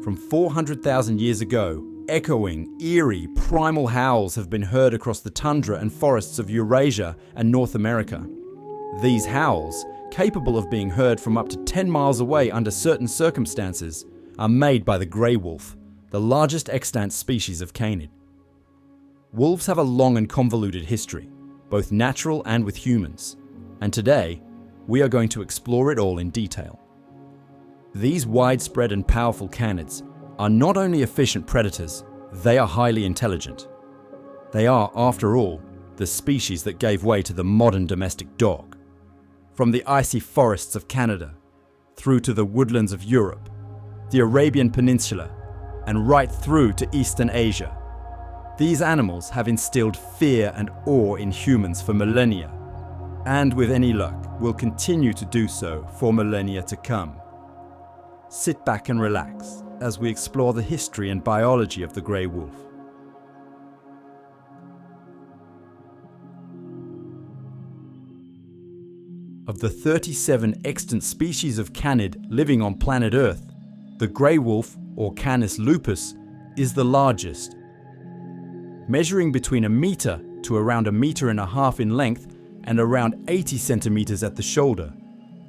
From 400,000 years ago, echoing, eerie, primal howls have been heard across the tundra and forests of Eurasia and North America. These howls, capable of being heard from up to 10 miles away under certain circumstances, are made by the grey wolf, the largest extant species of canid. Wolves have a long and convoluted history, both natural and with humans, and today, we are going to explore it all in detail. These widespread and powerful canids are not only efficient predators, they are highly intelligent. They are, after all, the species that gave way to the modern domestic dog. From the icy forests of Canada, through to the woodlands of Europe, the Arabian peninsula, and right through to Eastern Asia, these animals have instilled fear and awe in humans for millennia, and with any luck, will continue to do so for millennia to come. Sit back and relax as we explore the history and biology of the grey wolf. Of the 37 extant species of canid living on planet Earth, the grey wolf, or Canis lupus, is the largest. Measuring between 1 meter to around 1.5 meters in length and around 80 centimeters at the shoulder,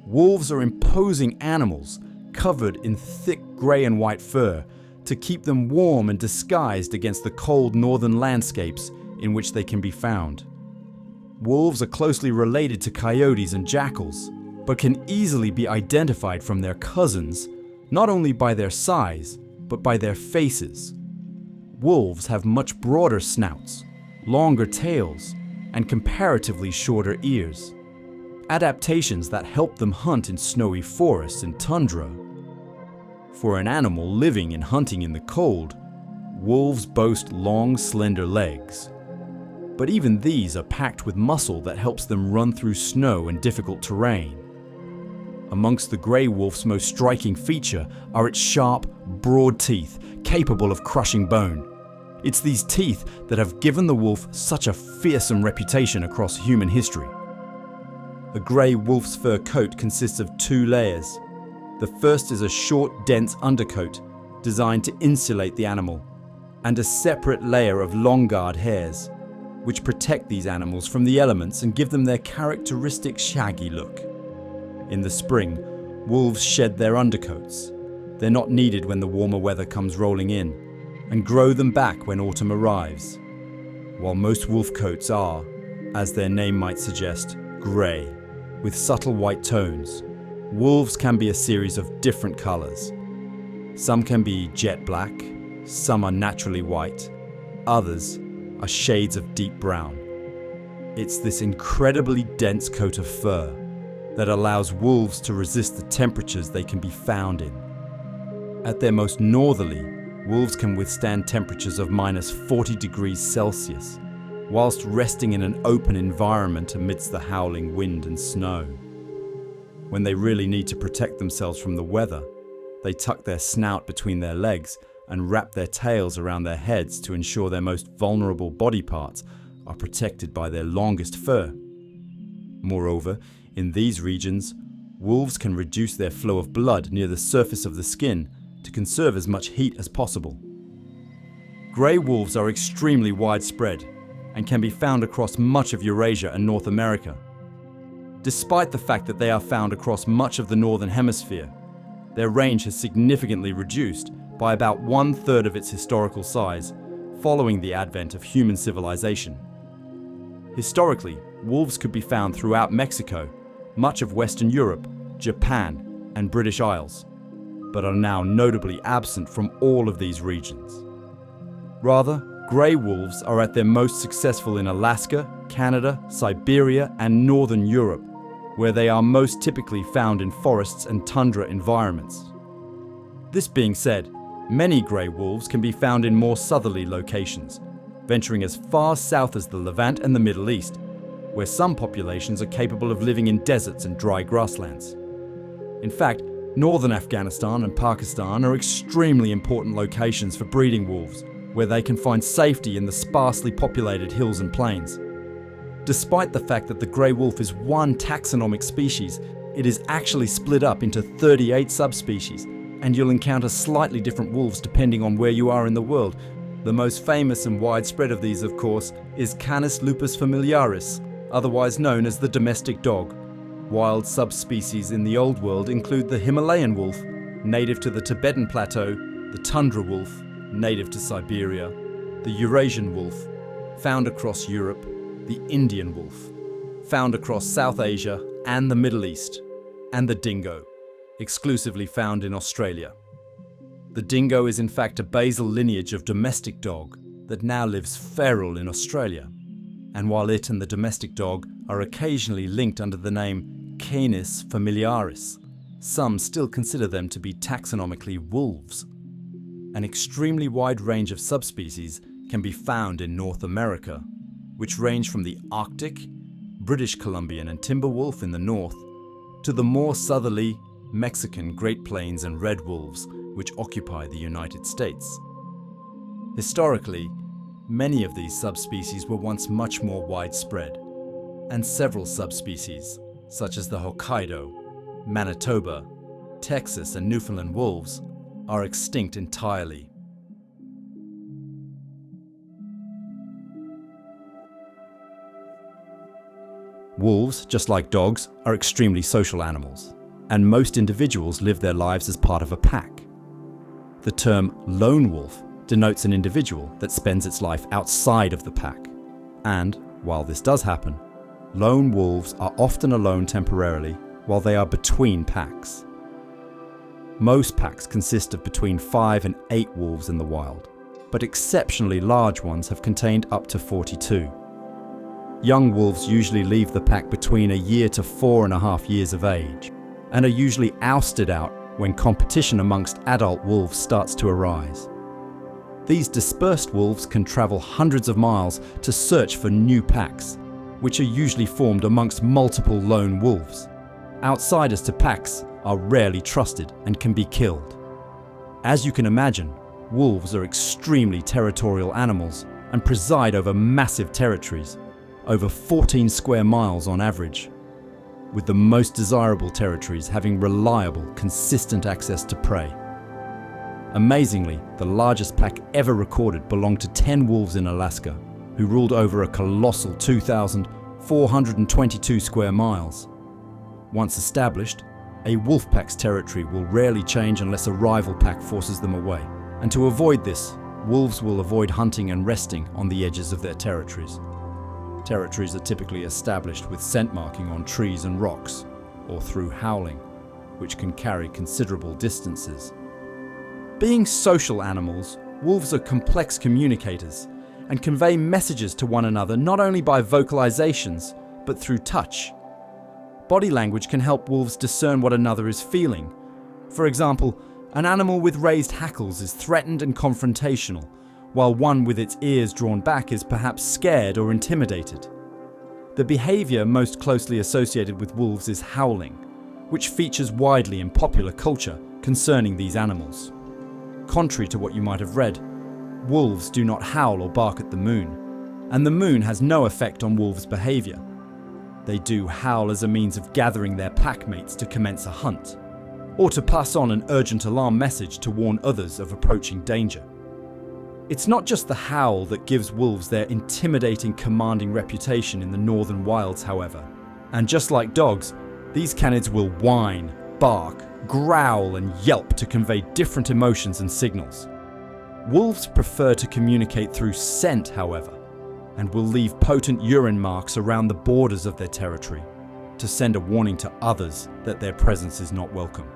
wolves are imposing animals covered in thick grey and white fur to keep them warm and disguised against the cold northern landscapes in which they can be found. Wolves are closely related to coyotes and jackals, but can easily be identified from their cousins, not only by their size, but by their faces. Wolves have much broader snouts, longer tails, and comparatively shorter ears. Adaptations that help them hunt in snowy forests and tundra. For an animal living and hunting in the cold, wolves boast long, slender legs. But even these are packed with muscle that helps them run through snow and difficult terrain. Amongst the grey wolf's most striking feature are its sharp, broad teeth, capable of crushing bone. It's these teeth that have given the wolf such a fearsome reputation across human history. A grey wolf's fur coat consists of 2 layers. The first is a short, dense undercoat designed to insulate the animal, and a separate layer of long guard hairs, which protect these animals from the elements and give them their characteristic shaggy look. In the spring, wolves shed their undercoats. They're not needed when the warmer weather comes rolling in, and grow them back when autumn arrives. While most wolf coats are, as their name might suggest, grey, with subtle white tones, wolves can be a series of different colours. Some can be jet black, some are naturally white, others are shades of deep brown. It's this incredibly dense coat of fur that allows wolves to resist the temperatures they can be found in. At their most northerly, wolves can withstand temperatures of -40 degrees Celsius, whilst resting in an open environment amidst the howling wind and snow. When they really need to protect themselves from the weather, they tuck their snout between their legs and wrap their tails around their heads to ensure their most vulnerable body parts are protected by their longest fur. Moreover, in these regions, wolves can reduce their flow of blood near the surface of the skin to conserve as much heat as possible. Grey wolves are extremely widespread and can be found across much of Eurasia and North America. Despite the fact that they are found across much of the Northern Hemisphere, their range has significantly reduced by about 1/3 of its historical size following the advent of human civilization. Historically, wolves could be found throughout Mexico, much of Western Europe, Japan, and British Isles, but are now notably absent from all of these regions. Rather, grey wolves are at their most successful in Alaska, Canada, Siberia, and Northern Europe, where they are most typically found in forests and tundra environments. This being said, many grey wolves can be found in more southerly locations, venturing as far south as the Levant and the Middle East, where some populations are capable of living in deserts and dry grasslands. In fact, northern Afghanistan and Pakistan are extremely important locations for breeding wolves, where they can find safety in the sparsely populated hills and plains. Despite the fact that the grey wolf is one taxonomic species, it is actually split up into 38 subspecies and you'll encounter slightly different wolves depending on where you are in the world. The most famous and widespread of these, of course, is Canis lupus familiaris, otherwise known as the domestic dog. Wild subspecies in the Old World include the Himalayan wolf, native to the Tibetan Plateau, the tundra wolf, native to Siberia, the Eurasian wolf, found across Europe, the Indian wolf, found across South Asia and the Middle East, and the dingo, exclusively found in Australia. The dingo is in fact a basal lineage of domestic dog that now lives feral in Australia, and while it and the domestic dog are occasionally linked under the name Canis familiaris, some still consider them to be taxonomically wolves. An extremely wide range of subspecies can be found in North America, which range from the Arctic, British Columbian and timber wolf in the north, to the more southerly Mexican Great Plains and red wolves, which occupy the United States. Historically, many of these subspecies were once much more widespread, and several subspecies, such as the Hokkaido, Manitoba, Texas and Newfoundland wolves, are extinct entirely. Wolves, just like dogs, are extremely social animals, and most individuals live their lives as part of a pack. The term lone wolf denotes an individual that spends its life outside of the pack. And, while this does happen, lone wolves are often alone temporarily while they are between packs. Most packs consist of between 5 and 8 wolves in the wild, but exceptionally large ones have contained up to 42. Young wolves usually leave the pack between a year to 4.5 years of age, and are usually ousted out when competition amongst adult wolves starts to arise. These dispersed wolves can travel hundreds of miles to search for new packs, which are usually formed amongst multiple lone wolves. Outsiders to packs are rarely trusted and can be killed. As you can imagine, wolves are extremely territorial animals and preside over massive territories, over 14 square miles on average, with the most desirable territories having reliable, consistent access to prey. Amazingly, the largest pack ever recorded belonged to 10 wolves in Alaska, who ruled over a colossal 2,422 square miles. Once established, a wolf pack's territory will rarely change unless a rival pack forces them away, and to avoid this, wolves will avoid hunting and resting on the edges of their territories. Territories are typically established with scent marking on trees and rocks, or through howling, which can carry considerable distances. Being social animals, wolves are complex communicators and convey messages to one another not only by vocalizations, but through touch. Body language can help wolves discern what another is feeling. For example, an animal with raised hackles is threatened and confrontational, while one with its ears drawn back is perhaps scared or intimidated. The behavior most closely associated with wolves is howling, which features widely in popular culture concerning these animals. Contrary to what you might have read, wolves do not howl or bark at the moon, and the moon has no effect on wolves' behavior. They do howl as a means of gathering their pack mates to commence a hunt, or to pass on an urgent alarm message to warn others of approaching danger. It's not just the howl that gives wolves their intimidating, commanding reputation in the northern wilds, however. And just like dogs, these canids will whine, bark, growl and yelp to convey different emotions and signals. Wolves prefer to communicate through scent, however, and will leave potent urine marks around the borders of their territory to send a warning to others that their presence is not welcome.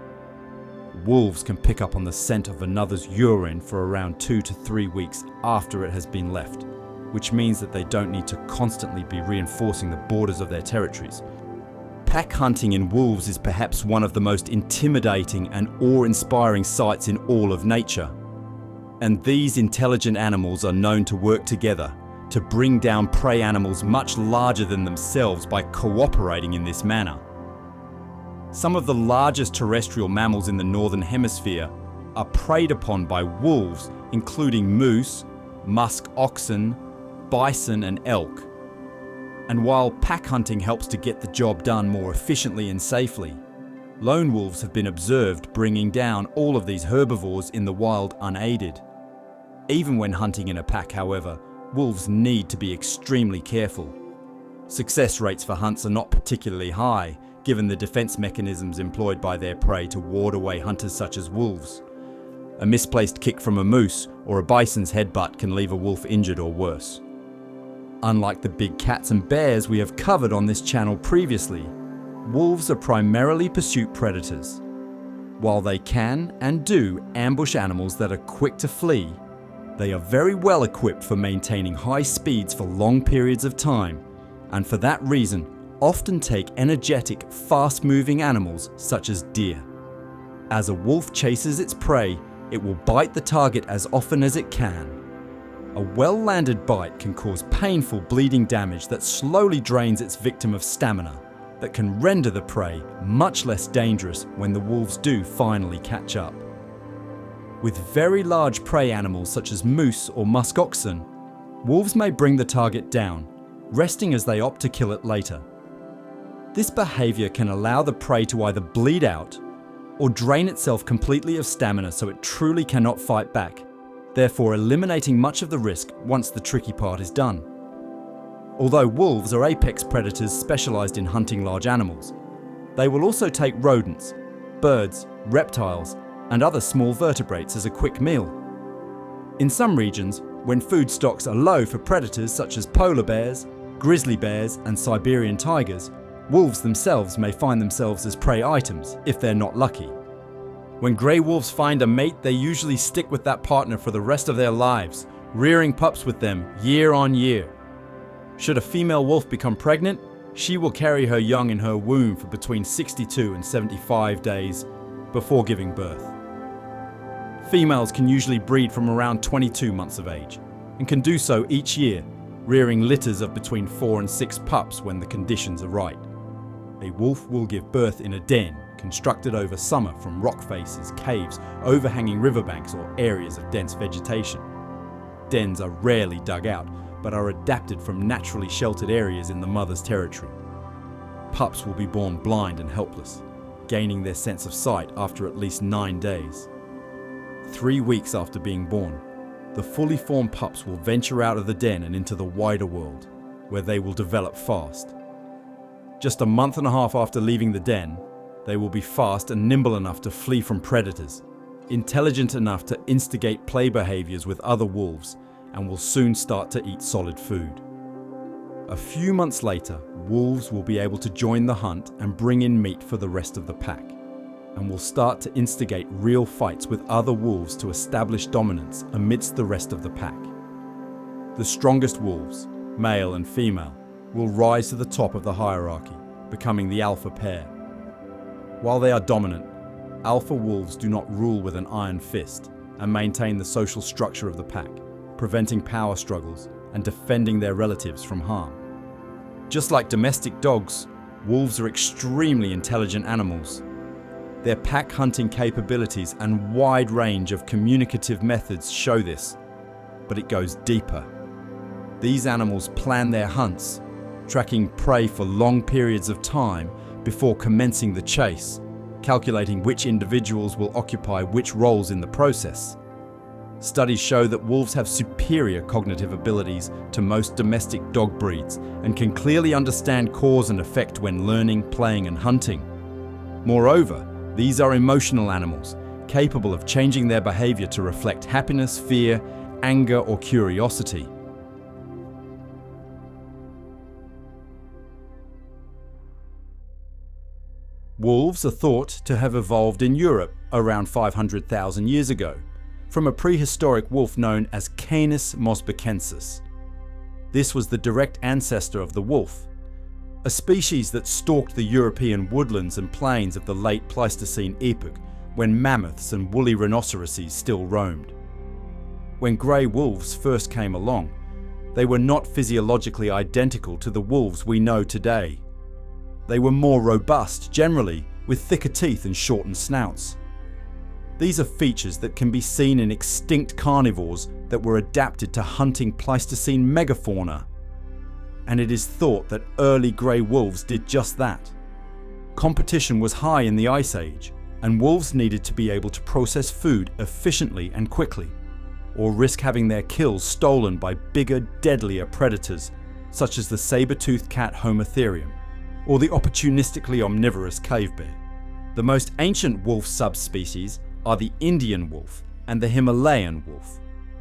Wolves can pick up on the scent of another's urine for around 2 to 3 weeks after it has been left, which means that they don't need to constantly be reinforcing the borders of their territories. Pack hunting in wolves is perhaps one of the most intimidating and awe-inspiring sights in all of nature. And these intelligent animals are known to work together to bring down prey animals much larger than themselves by cooperating in this manner. Some of the largest terrestrial mammals in the northern hemisphere are preyed upon by wolves, including moose, musk oxen, bison and elk. And while pack hunting helps to get the job done more efficiently and safely, Lone wolves have been observed bringing down all of these herbivores in the wild unaided. Even when hunting in a pack, however, wolves need to be extremely careful. Success rates for hunts are not particularly high, given the defense mechanisms employed by their prey to ward away hunters such as wolves. A misplaced kick from a moose or a bison's headbutt can leave a wolf injured or worse. Unlike the big cats and bears we have covered on this channel previously, wolves are primarily pursuit predators. While they can and do ambush animals that are quick to flee, they are very well equipped for maintaining high speeds for long periods of time, and for that reason often take energetic, fast-moving animals such as deer. As a wolf chases its prey, it will bite the target as often as it can. A well-landed bite can cause painful bleeding damage that slowly drains its victim of stamina, that can render the prey much less dangerous when the wolves do finally catch up. With very large prey animals such as moose or musk oxen, wolves may bring the target down, resting as they opt to kill it later. This behavior can allow the prey to either bleed out or drain itself completely of stamina so it truly cannot fight back, therefore eliminating much of the risk once the tricky part is done. Although wolves are apex predators specialized in hunting large animals, they will also take rodents, birds, reptiles, and other small vertebrates as a quick meal. In some regions, when food stocks are low for predators such as polar bears, grizzly bears, and Siberian tigers, wolves themselves may find themselves as prey items if they're not lucky. When grey wolves find a mate, they usually stick with that partner for the rest of their lives, rearing pups with them year on year. Should a female wolf become pregnant, she will carry her young in her womb for between 62 and 75 days before giving birth. Females can usually breed from around 22 months of age, and can do so each year, rearing litters of between 4 and 6 pups when the conditions are right. A wolf will give birth in a den constructed over summer from rock faces, caves, overhanging riverbanks, or areas of dense vegetation. Dens are rarely dug out, but are adapted from naturally sheltered areas in the mother's territory. Pups will be born blind and helpless, gaining their sense of sight after at least 9 days. 3 weeks after being born, the fully formed pups will venture out of the den and into the wider world, where they will develop fast. Just a month and a half after leaving the den, they will be fast and nimble enough to flee from predators, intelligent enough to instigate play behaviors with other wolves, and will soon start to eat solid food. A few months later, wolves will be able to join the hunt and bring in meat for the rest of the pack, and will start to instigate real fights with other wolves to establish dominance amidst the rest of the pack. The strongest wolves, male and female, will rise to the top of the hierarchy, becoming the alpha pair. While they are dominant, alpha wolves do not rule with an iron fist and maintain the social structure of the pack, preventing power struggles and defending their relatives from harm. Just like domestic dogs, wolves are extremely intelligent animals. Their pack hunting capabilities and wide range of communicative methods show this, but it goes deeper. These animals plan their hunts, tracking prey for long periods of time before commencing the chase, calculating which individuals will occupy which roles in the process. Studies show that wolves have superior cognitive abilities to most domestic dog breeds and can clearly understand cause and effect when learning, playing, and hunting. Moreover, these are emotional animals, capable of changing their behavior to reflect happiness, fear, anger, or curiosity. Wolves are thought to have evolved in Europe around 500,000 years ago, from a prehistoric wolf known as Canis mosbicensis. This was the direct ancestor of the wolf, a species that stalked the European woodlands and plains of the late Pleistocene epoch, when mammoths and woolly rhinoceroses still roamed. When grey wolves first came along, they were not physiologically identical to the wolves we know today. They were more robust generally, with thicker teeth and shortened snouts. These are features that can be seen in extinct carnivores that were adapted to hunting Pleistocene megafauna. And it is thought that early grey wolves did just that. Competition was high in the Ice Age, and wolves needed to be able to process food efficiently and quickly, or risk having their kills stolen by bigger, deadlier predators such as the saber-toothed cat Homotherium, or the opportunistically omnivorous cave bear. The most ancient wolf subspecies are the Indian wolf and the Himalayan wolf,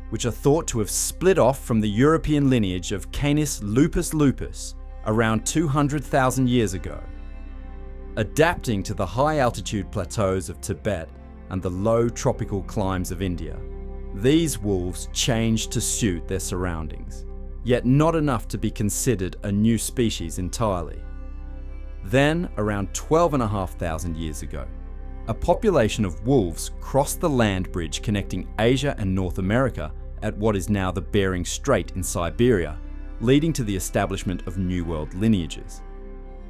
which are thought to have split off from the European lineage of Canis lupus around 200,000 years ago. Adapting to the high-altitude plateaus of Tibet and the low tropical climes of India, these wolves changed to suit their surroundings, yet not enough to be considered a new species entirely. Then, around 12,500 years ago, a population of wolves crossed the land bridge connecting Asia and North America at what is now the Bering Strait in Siberia, leading to the establishment of New World lineages.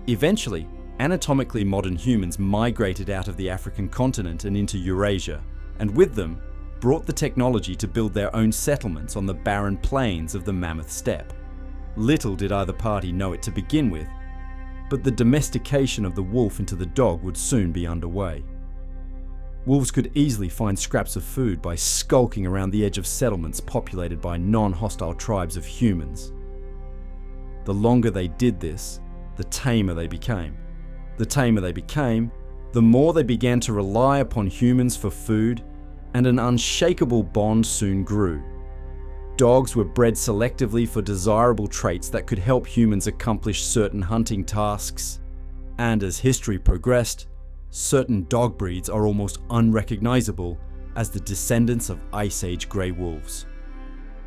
Eventually, anatomically modern humans migrated out of the African continent and into Eurasia, and with them, brought the technology to build their own settlements on the barren plains of the Mammoth Steppe. Little did either party know it to begin with, but the domestication of the wolf into the dog would soon be underway. Wolves could easily find scraps of food by skulking around the edge of settlements populated by non-hostile tribes of humans. The longer they did this, the tamer they became. The tamer they became, the more they began to rely upon humans for food, and an unshakable bond soon grew. Dogs were bred selectively for desirable traits that could help humans accomplish certain hunting tasks, and as history progressed, certain dog breeds are almost unrecognizable as the descendants of Ice Age grey wolves.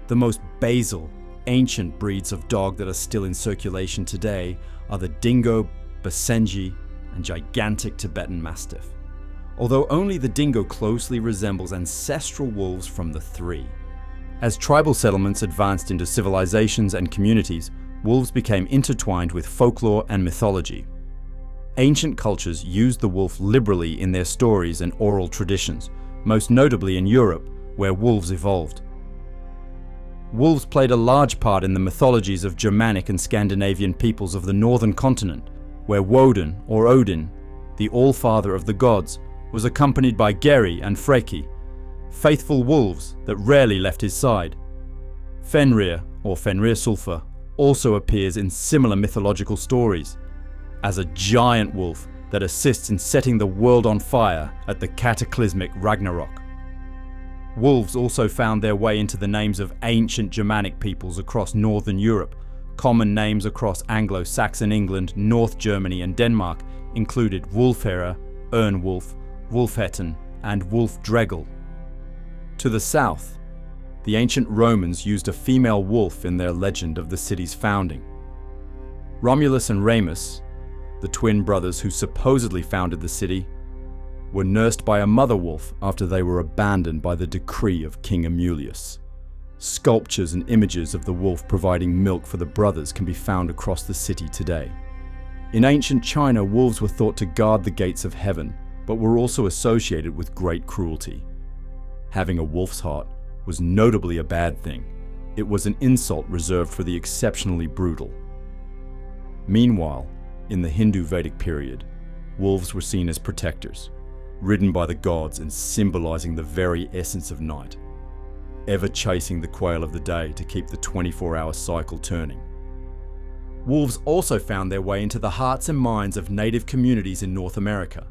The most basal, ancient breeds of dog that are still in circulation today are the dingo, basenji, and gigantic Tibetan Mastiff, although only the dingo closely resembles ancestral wolves from the three. As tribal settlements advanced into civilizations and communities, wolves became intertwined with folklore and mythology. Ancient cultures used the wolf liberally in their stories and oral traditions, most notably in Europe, where wolves evolved. Wolves played a large part in the mythologies of Germanic and Scandinavian peoples of the northern continent, where Woden, or Odin, the All-Father of the gods, was accompanied by Geri and Freki, faithful wolves that rarely left his side. Fenrir, or Fenrirsulfur, also appears in similar mythological stories, as a giant wolf that assists in setting the world on fire at the cataclysmic Ragnarok. Wolves also found their way into the names of ancient Germanic peoples across northern Europe. Common names across Anglo-Saxon England, North Germany and Denmark included Wulfhere, Ernwulf, Wulfhetten, and Wulfdregel. To the south, the ancient Romans used a female wolf in their legend of the city's founding. Romulus and Remus, the twin brothers who supposedly founded the city, were nursed by a mother wolf after they were abandoned by the decree of King Amulius. Sculptures and images of the wolf providing milk for the brothers can be found across the city today. In ancient China, wolves were thought to guard the gates of heaven, but were also associated with great cruelty. Having a wolf's heart was notably a bad thing. It was an insult reserved for the exceptionally brutal. Meanwhile, in the Hindu Vedic period, wolves were seen as protectors, ridden by the gods and symbolizing the very essence of night, ever chasing the quail of the day to keep the 24-hour cycle turning. Wolves also found their way into the hearts and minds of native communities in North America.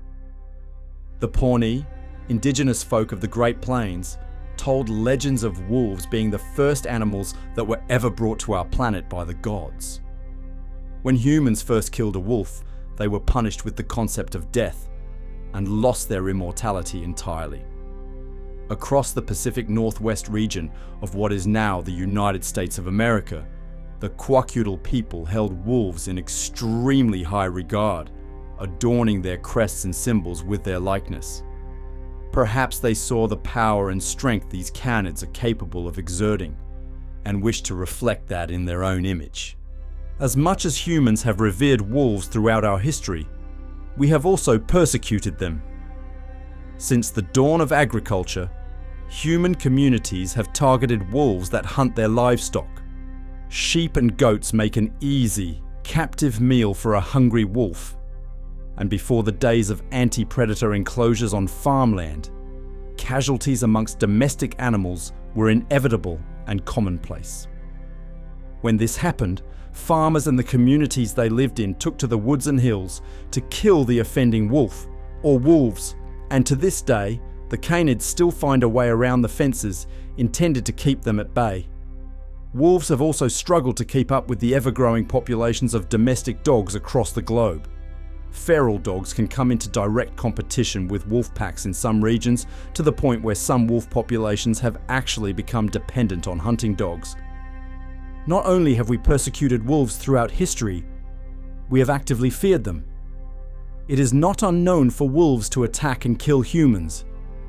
The Pawnee, indigenous folk of the Great Plains, told legends of wolves being the first animals that were ever brought to our planet by the gods. When humans first killed a wolf, they were punished with the concept of death and lost their immortality entirely. Across the Pacific Northwest region of what is now the United States of America, the Kwakiutl people held wolves in extremely high regard, adorning their crests and symbols with their likeness. Perhaps they saw the power and strength these canids are capable of exerting, and wished to reflect that in their own image. As much as humans have revered wolves throughout our history, we have also persecuted them. Since the dawn of agriculture, human communities have targeted wolves that hunt their livestock. Sheep and goats make an easy, captive meal for a hungry wolf. and before the days of anti-predator enclosures on farmland, casualties amongst domestic animals were inevitable and commonplace. When this happened, farmers and the communities they lived in took to the woods and hills to kill the offending wolf, or wolves, and to this day, the canids still find a way around the fences intended to keep them at bay. Wolves have also struggled to keep up with the ever-growing populations of domestic dogs across the globe. Feral dogs can come into direct competition with wolf packs in some regions, to the point where some wolf populations have actually become dependent on hunting dogs. Not only have we persecuted wolves throughout history, we have actively feared them. It is not unknown for wolves to attack and kill humans,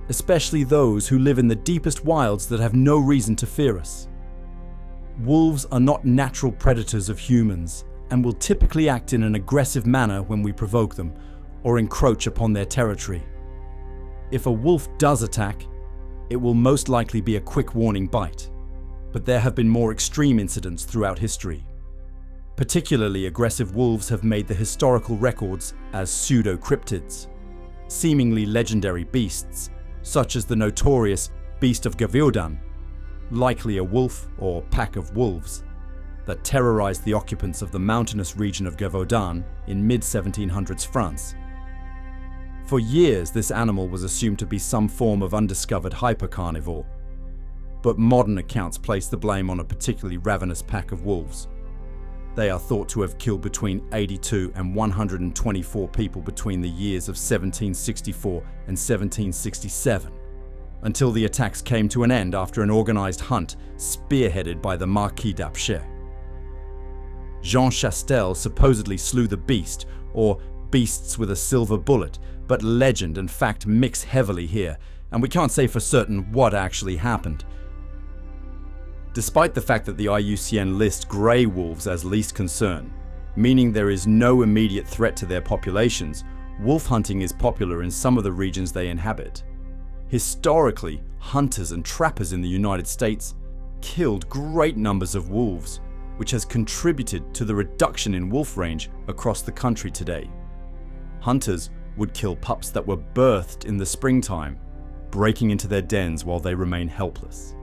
especially those who live in the deepest wilds that have no reason to fear us. Wolves are not natural predators of humans and will typically act in an aggressive manner when we provoke them or encroach upon their territory. If a wolf does attack, it will most likely be a quick warning bite, but there have been more extreme incidents throughout history. Particularly aggressive wolves have made the historical records as pseudo-cryptids, seemingly legendary beasts, such as the notorious Beast of Gavaudan, likely a wolf or pack of wolves, that terrorized the occupants of the mountainous region of Gavaudan in mid-1700s France. For years, this animal was assumed to be some form of undiscovered hypercarnivore, but modern accounts place the blame on a particularly ravenous pack of wolves. They are thought to have killed between 82 and 124 people between the years of 1764 and 1767, until the attacks came to an end after an organized hunt spearheaded by the Marquis d'Apcher. Jean Chastel supposedly slew the beast, or beasts with a silver bullet, but legend and fact mix heavily here, and we can't say for certain what actually happened. Despite the fact that the IUCN lists grey wolves as least concern, meaning there is no immediate threat to their populations, wolf hunting is popular in some of the regions they inhabit. Historically, hunters and trappers in the United States killed great numbers of wolves, which has contributed to the reduction in wolf range across the country today. Hunters would kill pups that were birthed in the springtime, breaking into their dens while they remain helpless.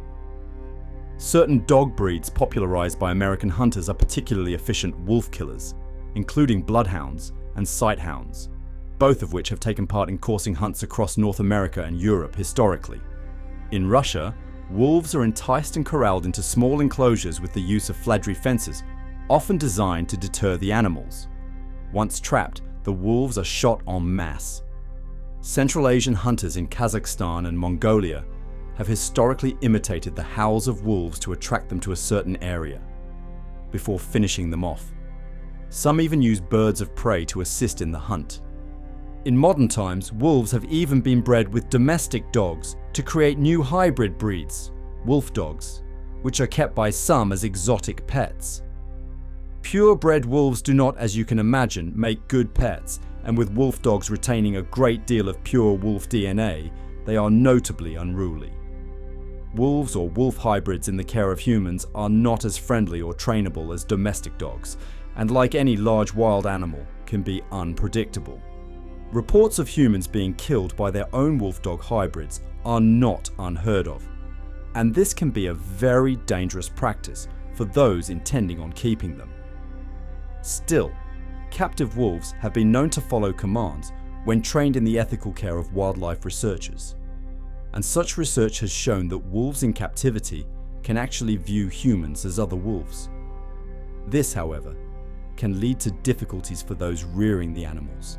Certain dog breeds popularized by American hunters are particularly efficient wolf killers, including bloodhounds and sighthounds, both of which have taken part in coursing hunts across North America and Europe historically. In Russia, wolves are enticed and corralled into small enclosures with the use of fladry fences, often designed to deter the animals. Once trapped, the wolves are shot en masse. Central Asian hunters in Kazakhstan and Mongolia have historically imitated the howls of wolves to attract them to a certain area, before finishing them off. Some even use birds of prey to assist in the hunt. In modern times, wolves have even been bred with domestic dogs to create new hybrid breeds, wolf dogs, which are kept by some as exotic pets. Purebred wolves do not, as you can imagine, make good pets, and with wolf dogs retaining a great deal of pure wolf DNA, they are notably unruly. Wolves or wolf hybrids in the care of humans are not as friendly or trainable as domestic dogs, and like any large wild animal, can be unpredictable. Reports of humans being killed by their own wolf dog hybrids are not unheard of, and this can be a very dangerous practice for those intending on keeping them. Still, captive wolves have been known to follow commands when trained in the ethical care of wildlife researchers. And such research has shown that wolves in captivity can actually view humans as other wolves. This, however, can lead to difficulties for those rearing the animals,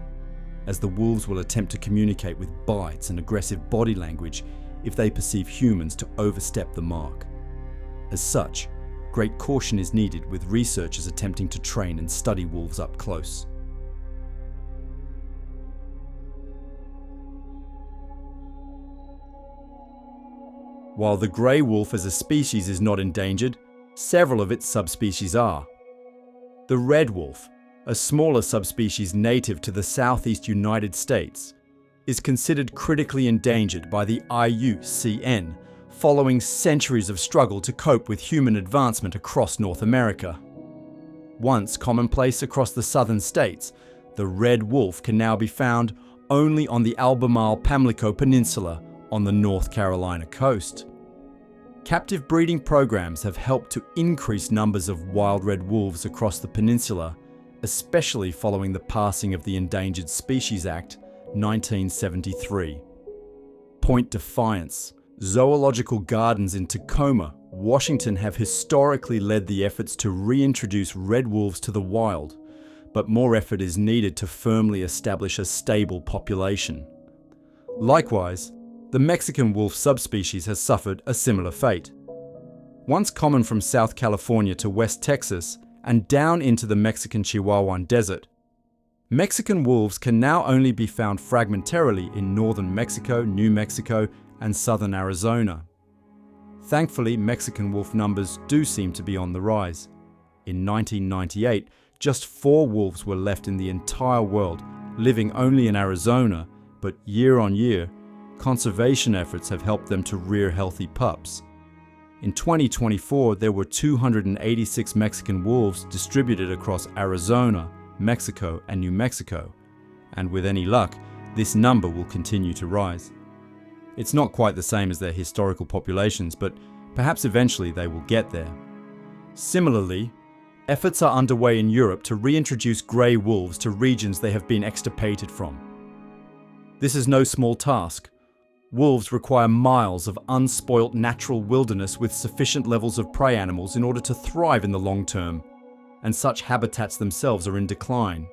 as the wolves will attempt to communicate with bites and aggressive body language if they perceive humans to overstep the mark. As such, great caution is needed with researchers attempting to train and study wolves up close. While the grey wolf as a species is not endangered, several of its subspecies are. The red wolf, a smaller subspecies native to the southeast United States, is considered critically endangered by the IUCN following centuries of struggle to cope with human advancement across North America. Once commonplace across the southern states, the red wolf can now be found only on the Albemarle-Pamlico Peninsula on the North Carolina coast. Captive breeding programs have helped to increase numbers of wild red wolves across the peninsula, especially following the passing of the Endangered Species Act 1973. Point Defiance. Zoological gardens in Tacoma, Washington have historically led the efforts to reintroduce red wolves to the wild, but more effort is needed to firmly establish a stable population. Likewise, the Mexican wolf subspecies has suffered a similar fate. Once common from South California to West Texas and down into the Mexican Chihuahuan Desert, Mexican wolves can now only be found fragmentarily in northern Mexico, New Mexico, and southern Arizona. Thankfully, Mexican wolf numbers do seem to be on the rise. In 1998, just 4 wolves were left in the entire world, living only in Arizona, but year on year, conservation efforts have helped them to rear healthy pups. In 2024, there were 286 Mexican wolves distributed across Arizona, Mexico, and New Mexico, and with any luck, this number will continue to rise. It's not quite the same as their historical populations, but perhaps eventually they will get there. Similarly, efforts are underway in Europe to reintroduce grey wolves to regions they have been extirpated from. This is no small task. Wolves require miles of unspoilt natural wilderness with sufficient levels of prey animals in order to thrive in the long term, and such habitats themselves are in decline.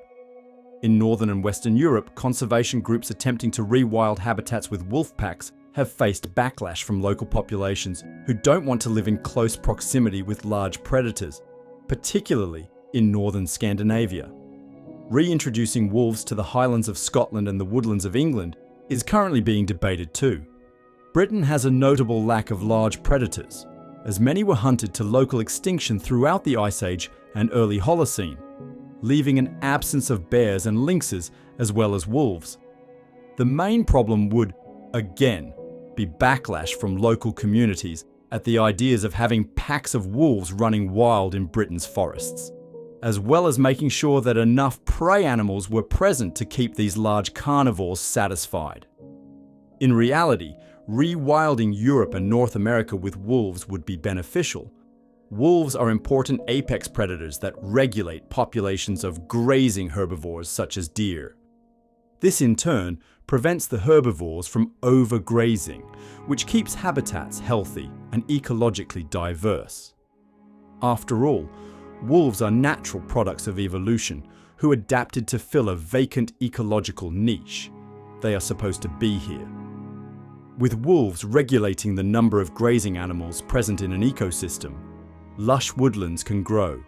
In northern and western Europe, conservation groups attempting to rewild habitats with wolf packs have faced backlash from local populations who don't want to live in close proximity with large predators, particularly in northern Scandinavia. Reintroducing wolves to the highlands of Scotland and the woodlands of England is currently being debated too. Britain has a notable lack of large predators, as many were hunted to local extinction throughout the Ice Age and early Holocene, leaving an absence of bears and lynxes as well as wolves. The main problem would, again, be backlash from local communities at the ideas of having packs of wolves running wild in Britain's forests, as well as making sure that enough prey animals were present to keep these large carnivores satisfied. In reality, rewilding Europe and North America with wolves would be beneficial. Wolves are important apex predators that regulate populations of grazing herbivores such as deer. This in turn prevents the herbivores from overgrazing, which keeps habitats healthy and ecologically diverse. After all, wolves are natural products of evolution who adapted to fill a vacant ecological niche. They are supposed to be here. With wolves regulating the number of grazing animals present in an ecosystem, lush woodlands can grow,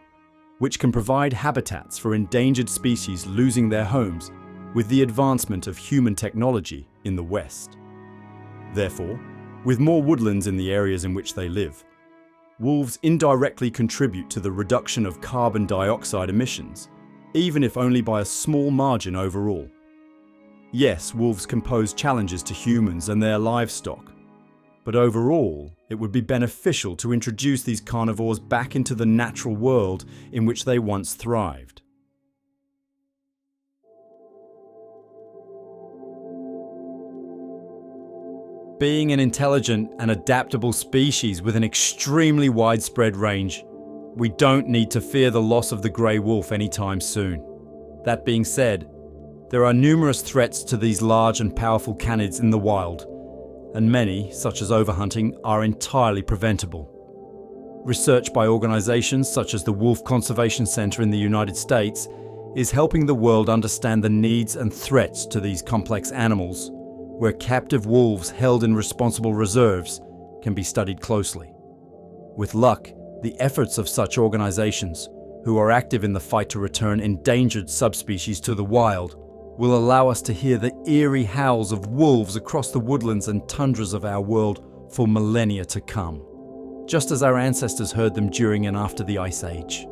which can provide habitats for endangered species losing their homes with the advancement of human technology in the West. Therefore, with more woodlands in the areas in which they live, wolves indirectly contribute to the reduction of carbon dioxide emissions, even if only by a small margin overall. Yes, wolves can pose challenges to humans and their livestock, but overall, it would be beneficial to introduce these carnivores back into the natural world in which they once thrived. Being an intelligent and adaptable species with an extremely widespread range, we don't need to fear the loss of the grey wolf anytime soon. That being said, there are numerous threats to these large and powerful canids in the wild, and many, such as overhunting, are entirely preventable. Research by organizations such as the Wolf Conservation Center in the United States is helping the world understand the needs and threats to these complex animals, where captive wolves held in responsible reserves can be studied closely. With luck, the efforts of such organizations, who are active in the fight to return endangered subspecies to the wild, will allow us to hear the eerie howls of wolves across the woodlands and tundras of our world for millennia to come, just as our ancestors heard them during and after the Ice Age.